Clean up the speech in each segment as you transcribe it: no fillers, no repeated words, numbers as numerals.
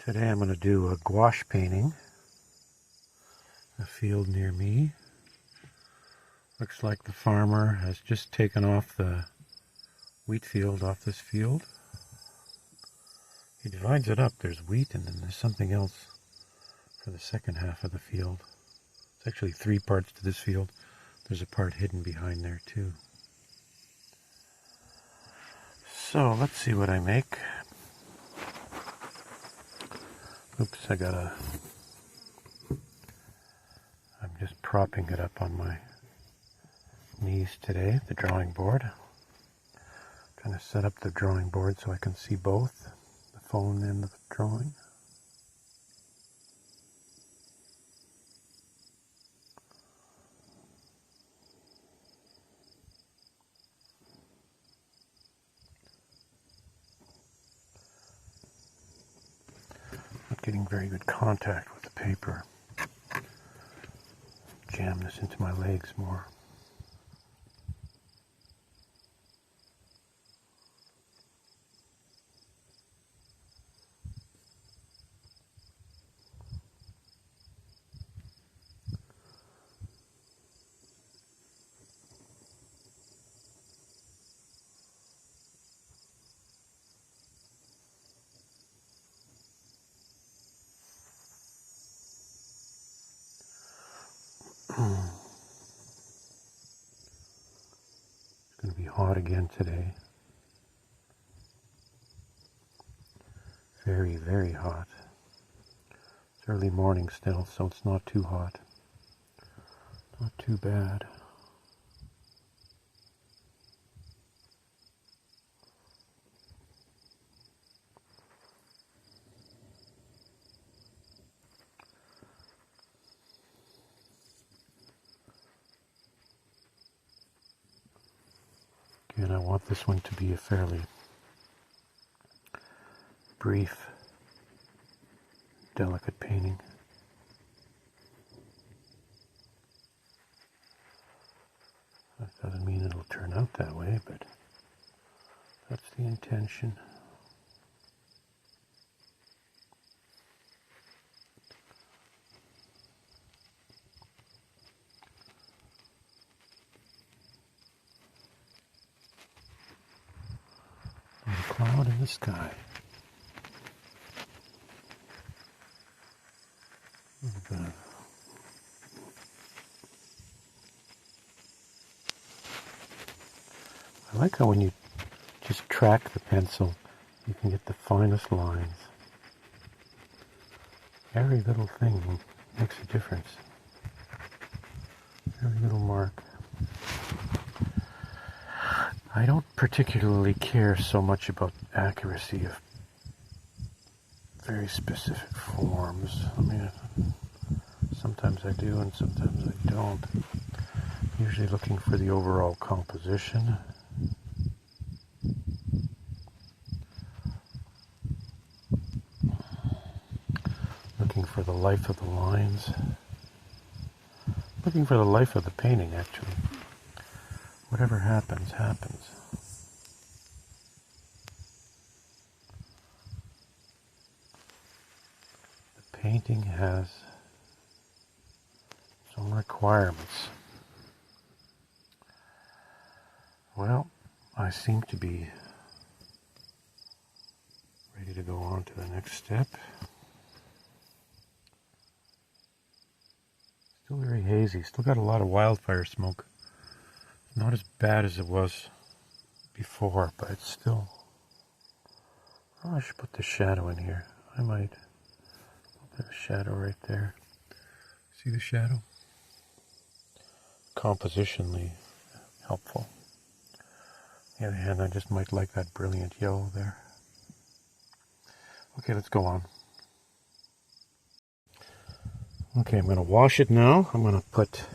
Today I'm going to do a gouache painting, a field near me. Looks like the farmer has just taken off the wheat field off this field. He divides it up. There's wheat and then there's something else for the second half of the field. It's actually 3 parts to this field. There's a part hidden behind there too. So let's see what I make. Oops, I'm just propping it up on my knees today, the drawing board. Trying to set up the drawing board so I can see both the phone and the drawing. Not getting very good contact with the paper. Jam this into my legs more. It's going to be hot again today. Very, very hot. It's early morning still, so it's not too hot. Not too bad. And I want this one to be a fairly brief, delicate painting. That doesn't mean it'll turn out that way, but that's the intention. And a cloud in the sky. I like how when you just track the pencil, you can get the finest lines. Every little thing makes a difference. Every little mark. I don't particularly care so much about accuracy of very specific forms. I mean, sometimes I do and sometimes I don't. Usually looking for the overall composition. Looking for the life of the lines. Looking for the life of the painting, actually. Whatever happens, happens. The painting has its own requirements. Well, I seem to be ready to go on to the next step. Still very hazy, still got a lot of wildfire smoke. Not as bad as it was before, but it's still... Oh, I should put the shadow in here. I might. I'll put a shadow right there. See the shadow? Compositionally helpful. On the other hand, I just might like that brilliant yellow there. Okay, let's go on. Okay, I'm going to wash it now. I'm going to put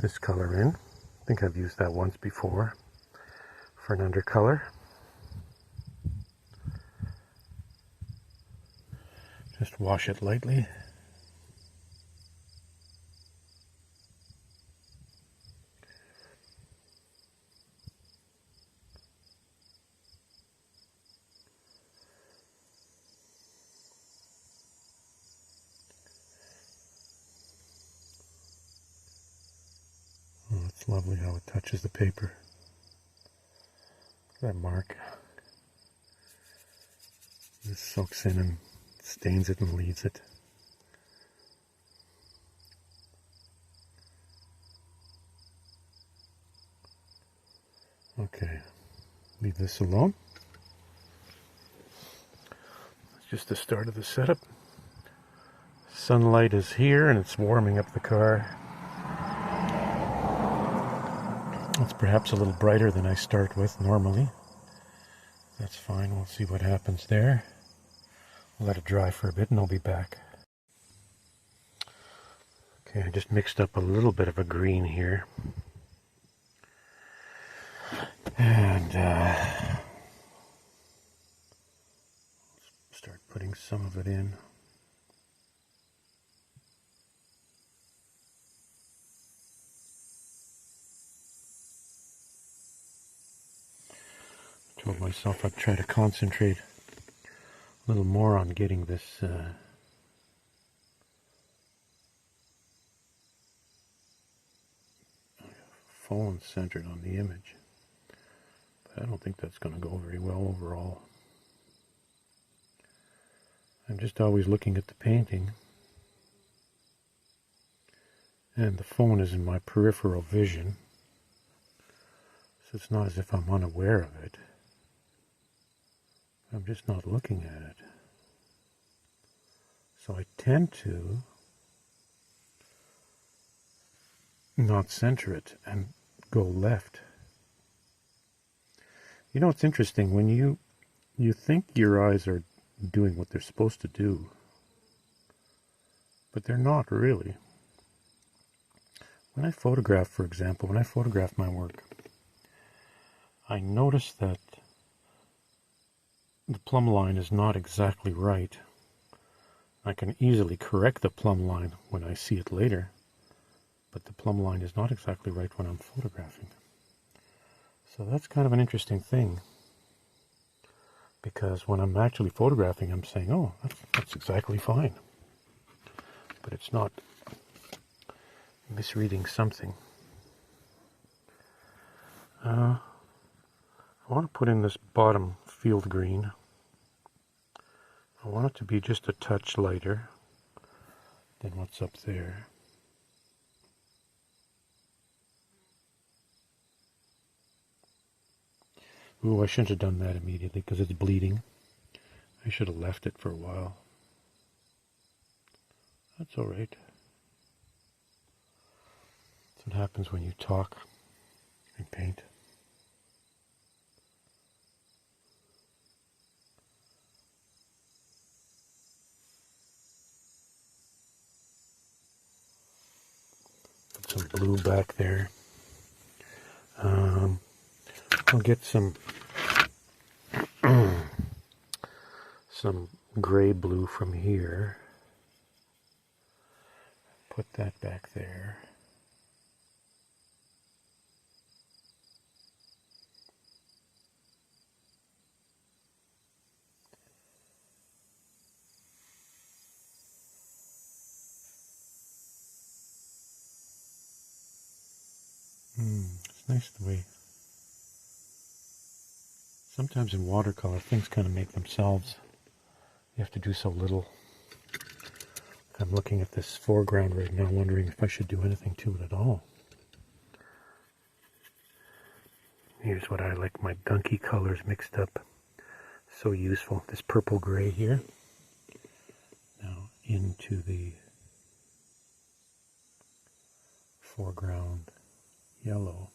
this color in. I think I've used that once before for an undercolor. Just wash it lightly. It's lovely how it touches the paper. Look at that mark. This soaks in and stains it and leaves it. Okay, leave this alone. It's just the start of the setup. Sunlight is here and it's warming up the car. It's perhaps a little brighter than I start with normally. That's fine, we'll see what happens there. I'll let it dry for a bit and I'll be back. Okay, I just mixed up a little bit of a green here. And start putting some of it in. I told myself I'd try to concentrate a little more on getting this phone centered on the image. But I don't think that's going to go very well overall. I'm just always looking at the painting, and the phone is in my peripheral vision, so it's not as if I'm unaware of it. I'm just not looking at it. So I tend to not center it and go left. You know, it's interesting, when you think your eyes are doing what they're supposed to do, but they're not really. When I photograph, for example, when I photograph my work, I notice that the plumb line is not exactly right. I can easily correct the plumb line when I see it later, but the plumb line is not exactly right when I'm photographing. So that's kind of an interesting thing, because when I'm actually photographing, I'm saying, oh, that's exactly fine. But it's not. Misreading something. I want to put in this bottom field green. I want it to be just a touch lighter than what's up there. Ooh, I shouldn't have done that immediately because it's bleeding. I should have left it for a while. That's all right. That's what happens when you talk and paint. Put some blue back there. I'll get some gray blue from here. Put that back there. It's nice the way sometimes in watercolor things kind of make themselves. You have to do so little. I'm looking at this foreground right now, wondering if I should do anything to it at all. Here's what I like, my gunky colors mixed up. So useful. This purple gray here. Now into the foreground yellow.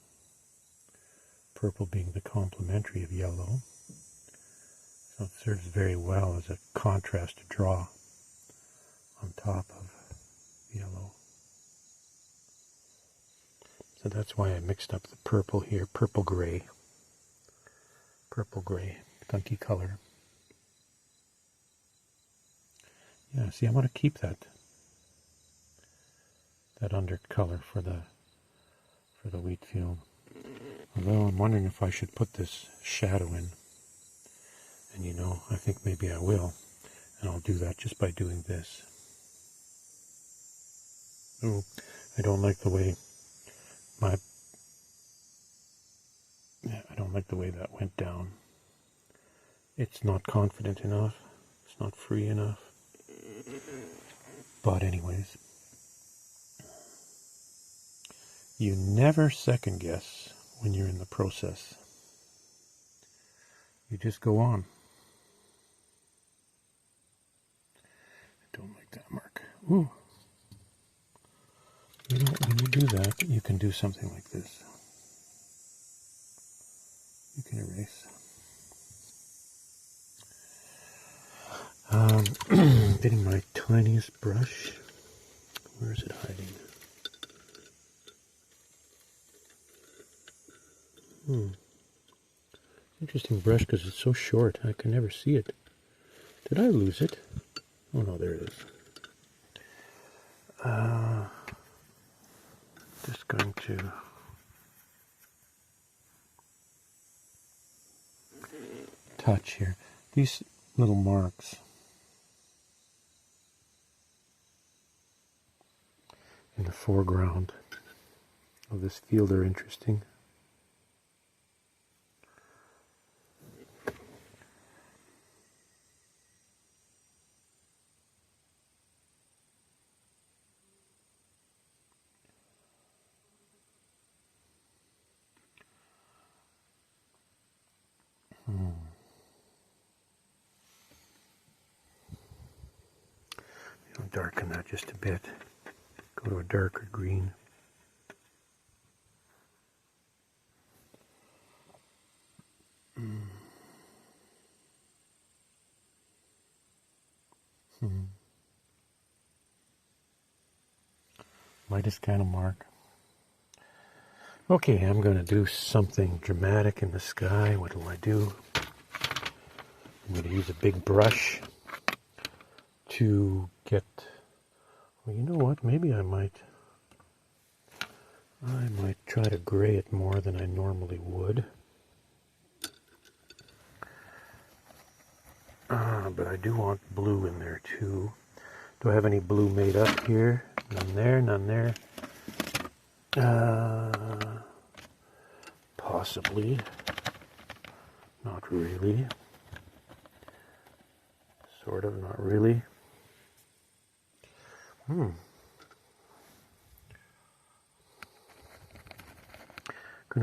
Purple being the complementary of yellow. So it serves very well as a contrast to draw on top of yellow. So that's why I mixed up the purple here, purple gray, gunky color. Yeah, see, I want to keep that undercolor for the wheat field. Although I'm wondering if I should put this shadow in. And you know, I think maybe I will. And I'll do that just by doing this. Oh, I don't like the way my Yeah, I don't like the way that went down. It's not confident enough. It's not free enough. But anyways, you never second guess when you're in the process. You just go on. I don't like that mark. Ooh. You know, when you do that, you can do something like this. You can erase. Getting my tiniest brush. Where is it hiding? Interesting brush because it's so short. I can never see it. Did I lose it? Oh no, there it is. Just going to touch here. These little marks in the foreground of this field are interesting. I'll darken that just a bit. Go to a darker green. Lightest kind of mark. Okay, I'm going to do something dramatic in the sky. What will I do? I'm going to use a big brush to get... Well, you know what? Maybe I might try to gray it more than I normally would. But I do want blue in there too. Do I have any blue made up here? None there, none there. Possibly. Not really. Sort of, not really. Gonna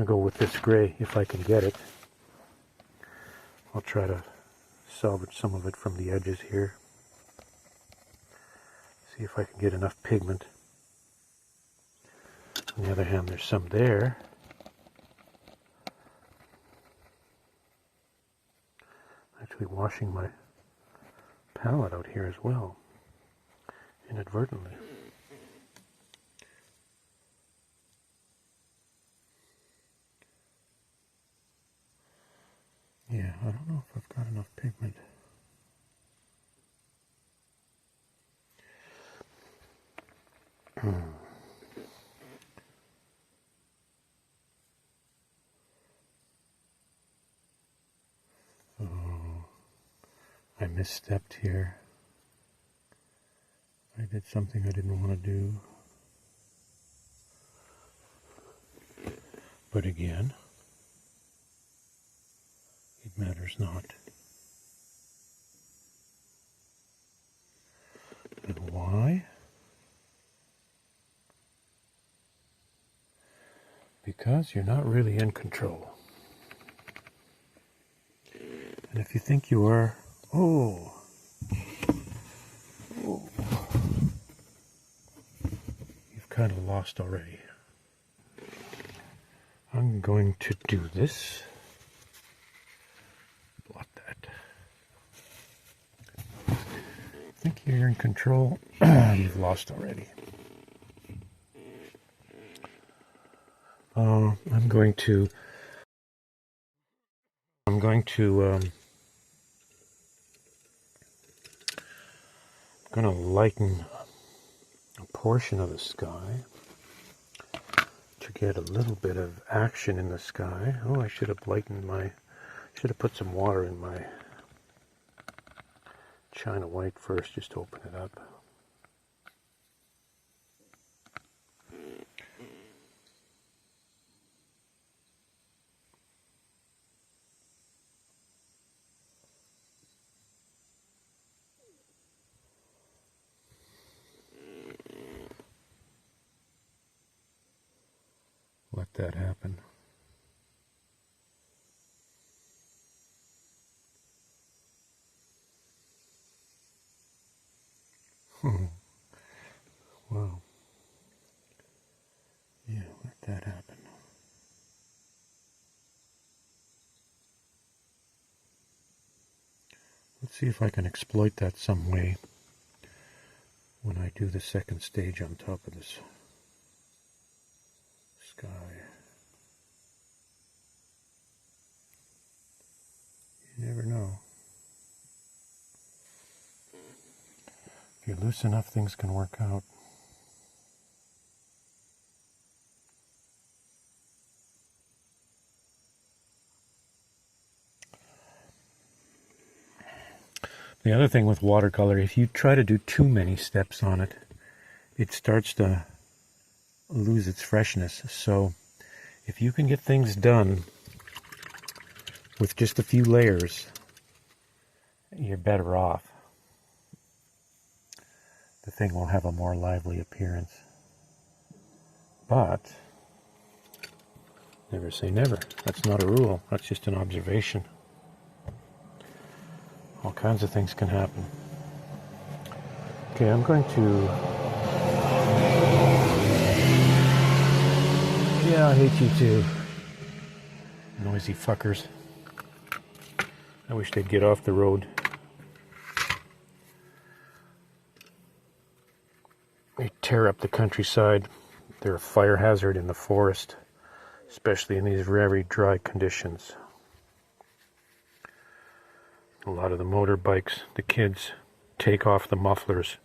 go with this gray if I can get it. I'll try to salvage some of it from the edges here. See if I can get enough pigment. On the other hand, there's some there. Actually washing my palette out here as well, inadvertently. Yeah, I don't know if I've got enough pigment. Oh, I misstepped here. I did something I didn't want to do. But again, it matters not. And why? Because you're not really in control. And if you think you are, oh, you've kind of lost already. I'm going to do this. Blot that. Think you're in control? You've lost already. I'm going to lighten a portion of the sky to get a little bit of action in the sky. Oh, I should have put some water in my China white first, just to open it up. let that happen. Wow. Yeah, let that happen. Let's see if I can exploit that some way when I do the second stage on top of this sky. You never know. If you're loose enough, things can work out. The other thing with watercolor, if you try to do too many steps on it, it starts to lose its freshness. So if you can get things done with just a few layers, you're better off. The thing will have a more lively appearance. But never say never. That's not a rule. That's just an observation. All kinds of things can happen. Okay, I'm going to... Yeah, I hate you too. Noisy fuckers. I wish they'd get off the road. They tear up the countryside. They're a fire hazard in the forest, especially in these very dry conditions. A lot of the motorbikes, the kids take off the mufflers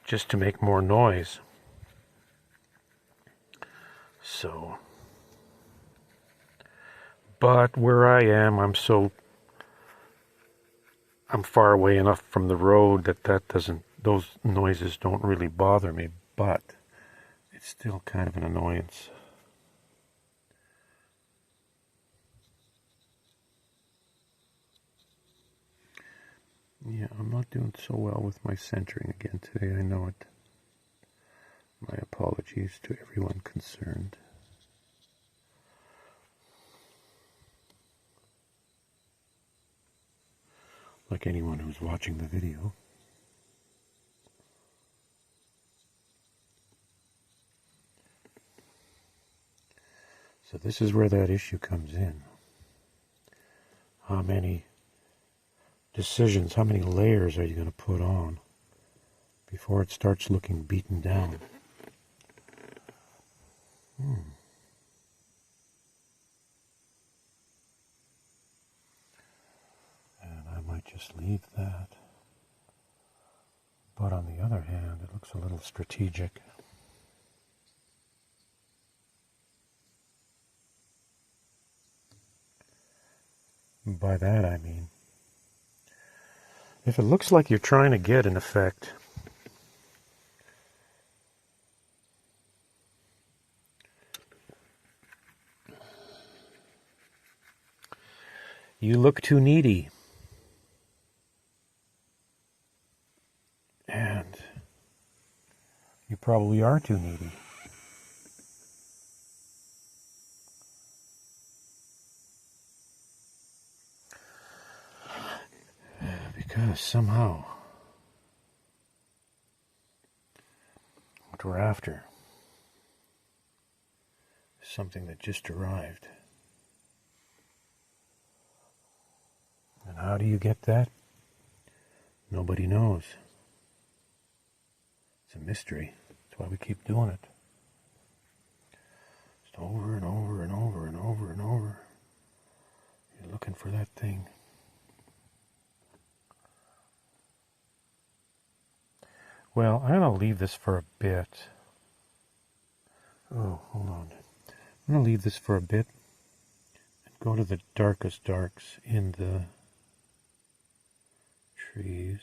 just to make more noise. So, but where I am, I'm far away enough from the road that those noises don't really bother me, but it's still kind of an annoyance. Yeah, I'm not doing so well with my centering again today, I know it. My apologies to everyone concerned. Like anyone who's watching the video. So this is where that issue comes in. How many decisions, how many layers are you going to put on before it starts looking beaten down? And I might just leave that. But on the other hand, it looks a little strategic. By that I mean, if it looks like you're trying to get an effect, you look too needy. And you probably are too needy. Because somehow what we're after is something that just arrived. And how do you get that? Nobody knows. It's a mystery. That's why we keep doing it. Just over and over and over and over and over. You're looking for that thing. Well, I'm going to leave this for a bit. Oh, hold on. I'm going to leave this for a bit and go to the darkest darks in the trees.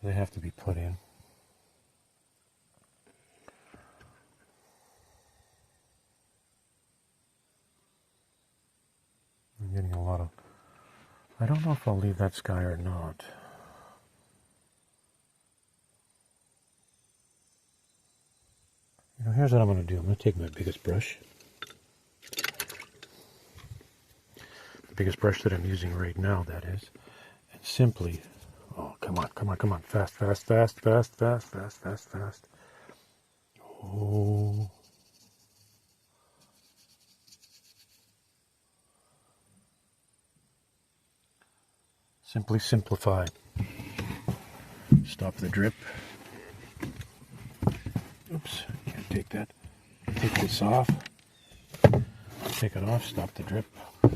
They have to be put in. I'm getting a lot of... I don't know if I'll leave that sky or not. Now here's what I'm going to do. I'm going to take my biggest brush. The biggest brush that I'm using right now, that is. And simply, oh, come on, come on, come on. Fast, fast, fast, fast, fast, fast, fast, fast. Oh. Simply simplify. Stop the drip. Oops, can't take that. Take this off. Take it off, stop the drip. A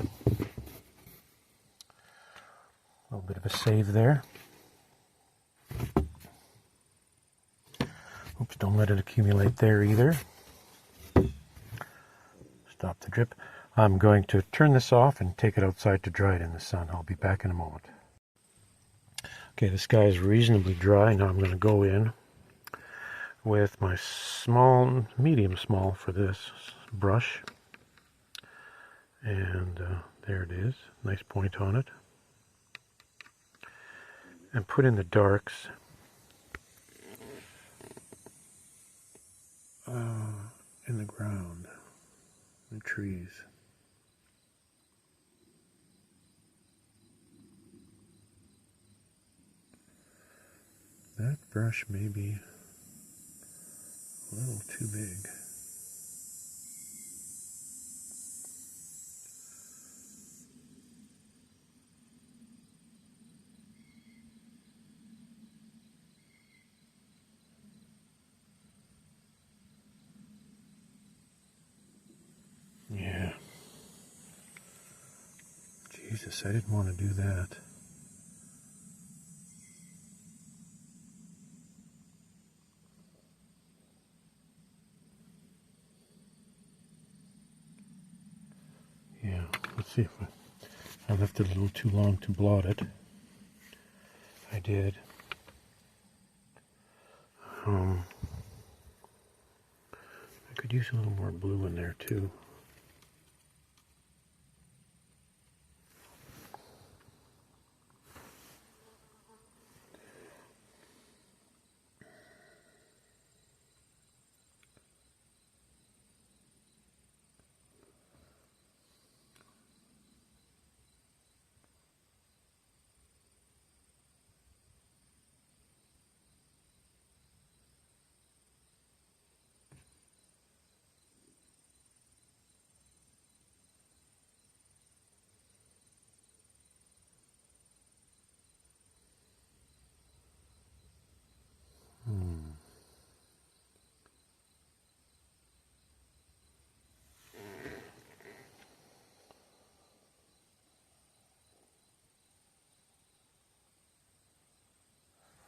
little bit of a save there. Oops, don't let it accumulate there either. Stop the drip. I'm going to turn this off and take it outside to dry it in the sun. I'll be back in a moment. Okay, this guy is reasonably dry. Now I'm going to go in with my small, medium small for this brush. And there it is. Nice point on it. And put in the darks. In the ground, the trees. That brush may be a little too big. Yeah. Jesus, I didn't want to do that. Yeah, let's see if I left it a little too long to blot it. I did. I could use a little more blue in there too.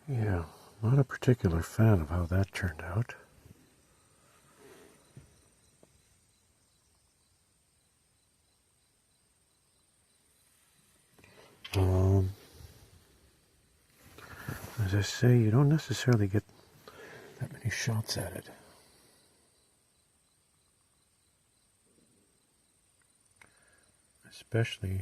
Yeah, not a particular fan of how that turned out. As I say, you don't necessarily get that many shots at it. Especially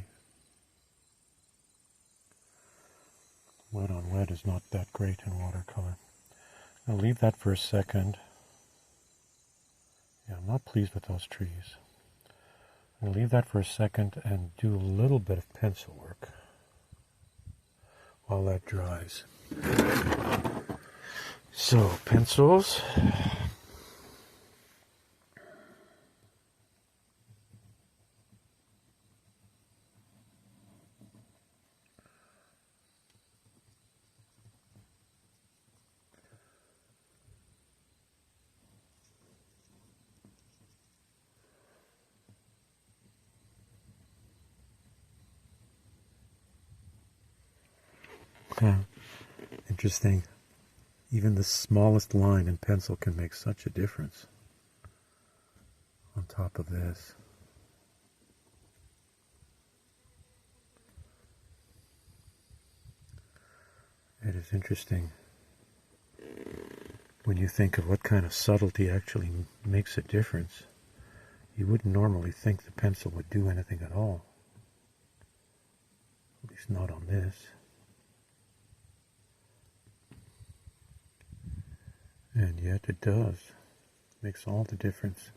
wet on wet is not that great in watercolor. I'll leave that for a second. Yeah, I'm not pleased with those trees. I'll leave that for a second and do a little bit of pencil work while that dries. So, pencils. Yeah, interesting. Even the smallest line in pencil can make such a difference on top of this. It is interesting when you think of what kind of subtlety actually makes a difference. You wouldn't normally think the pencil would do anything at all. At least not on this. And yet it does. Makes all the difference.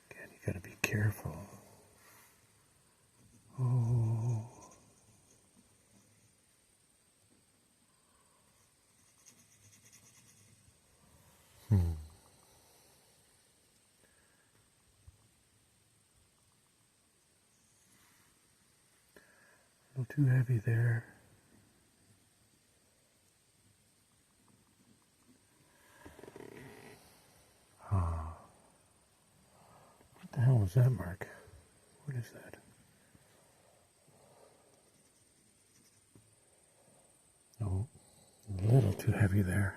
Again, you gotta be careful. Oh. A little too heavy there. What the hell was that mark? What is that? Oh, a little too heavy there.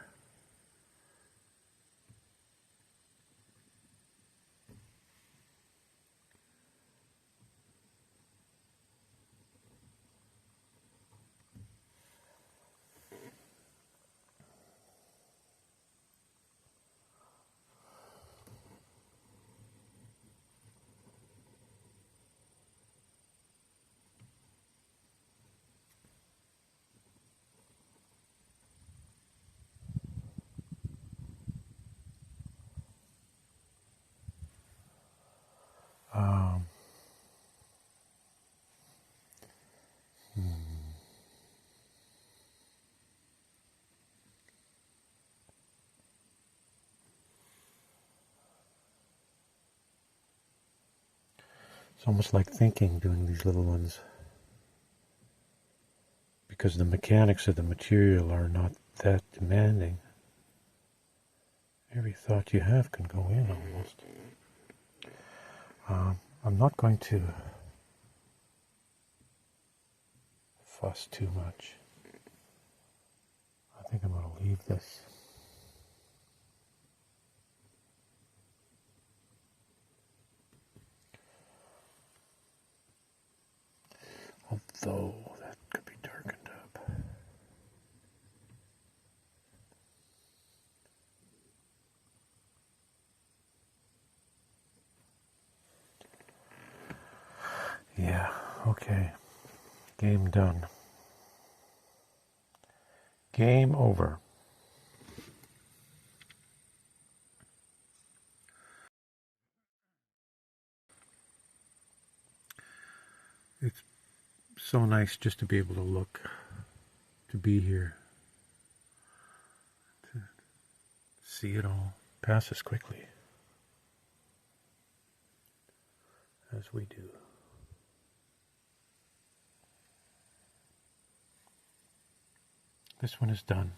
It's almost like thinking doing these little ones, because the mechanics of the material are not that demanding. Every thought you have can go in almost. I'm not going to fuss too much. I think I'm going to leave this. Although that could be darkened up. Yeah, okay. Game done. Game over. It's so nice just to be able to look, to be here, to see it all. Passes quickly, as we do. This one is done.